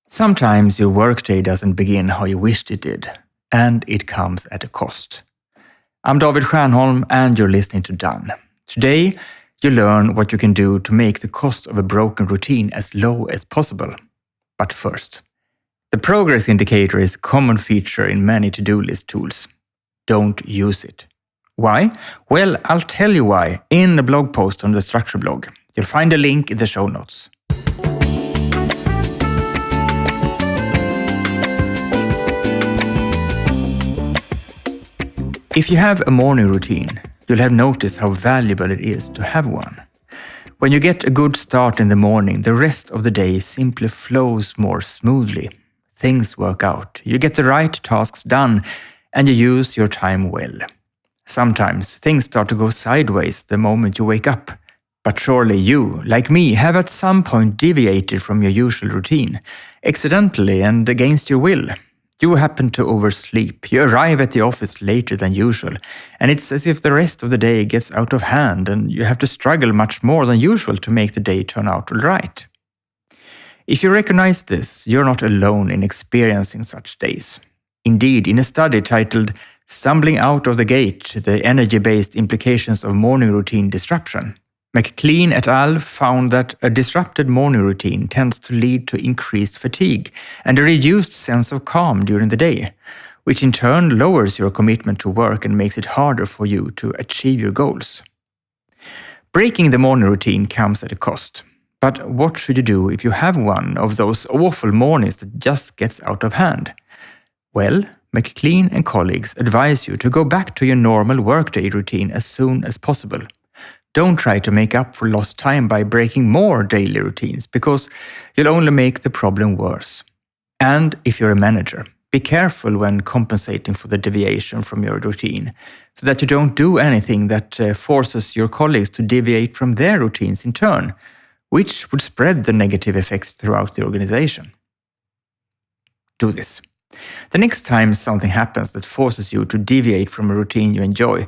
Sometimes your workday doesn't begin how you wished it did, and it comes at a cost. I'm David Stiernholm, and you're listening to Done. Today, you learn what you can do to make the cost of a broken routine as low as possible. But first, the progress indicator is a common feature in many to-do list tools. Don't use it. Why? Well, I'll tell you why in a blog post on the Struktör blog. You'll find a link in the show notes. If you have a morning routine, you'll have noticed how valuable it is to have one. When you get a good start in the morning, the rest of the day simply flows more smoothly. Things work out, you get the right tasks done, and you use your time well. Sometimes things start to go sideways the moment you wake up. But surely you, like me, have at some point deviated from your usual routine, accidentally and against your will. You happen to oversleep, you arrive at the office later than usual, and it's as if the rest of the day gets out of hand and you have to struggle much more than usual to make the day turn out all right. If you recognize this, you're not alone in experiencing such days. Indeed, in a study titled Stumbling Out of the Gate, the Energy-Based Implications of Morning Routine Disruption, McLean et al. Found that a disrupted morning routine tends to lead to increased fatigue and a reduced sense of calm during the day, which in turn lowers your commitment to work and makes it harder for you to achieve your goals. Breaking the morning routine comes at a cost. But what should you do if you have one of those awful mornings that just gets out of hand? Well, McLean and colleagues advise you to go back to your normal workday routine as soon as possible. Don't try to make up for lost time by breaking more daily routines, because you'll only make the problem worse. And if you're a manager, be careful when compensating for the deviation from your routine, so that you don't do anything that forces your colleagues to deviate from their routines in turn, which would spread the negative effects throughout the organization. Do this. The next time something happens that forces you to deviate from a routine you enjoy,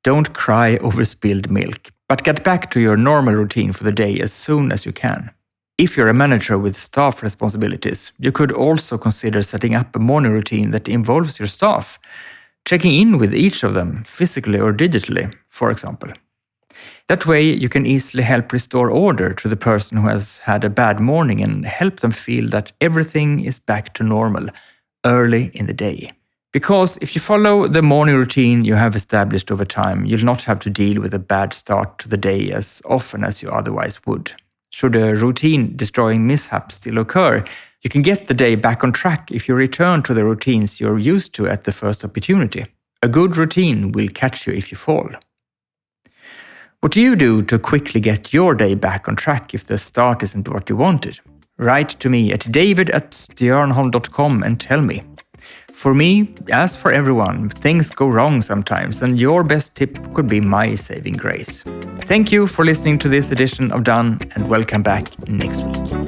don't cry over spilled milk, but get back to your normal routine for the day as soon as you can. If you're a manager with staff responsibilities, you could also consider setting up a morning routine that involves your staff, checking in with each of them, physically or digitally, for example. That way, you can easily help restore order to the person who has had a bad morning and help them feel that everything is back to normal early in the day. Because if you follow the morning routine you have established over time, you'll not have to deal with a bad start to the day as often as you otherwise would. Should a routine-destroying mishap still occur, you can get the day back on track if you return to the routines you're used to at the first opportunity. A good routine will catch you if you fall. What do you do to quickly get your day back on track if the start isn't what you wanted? Write to me at david@stiernholm.com and tell me. For me, as for everyone, things go wrong sometimes, and your best tip could be my saving grace. Thank you for listening to this edition of Done, and welcome back next week.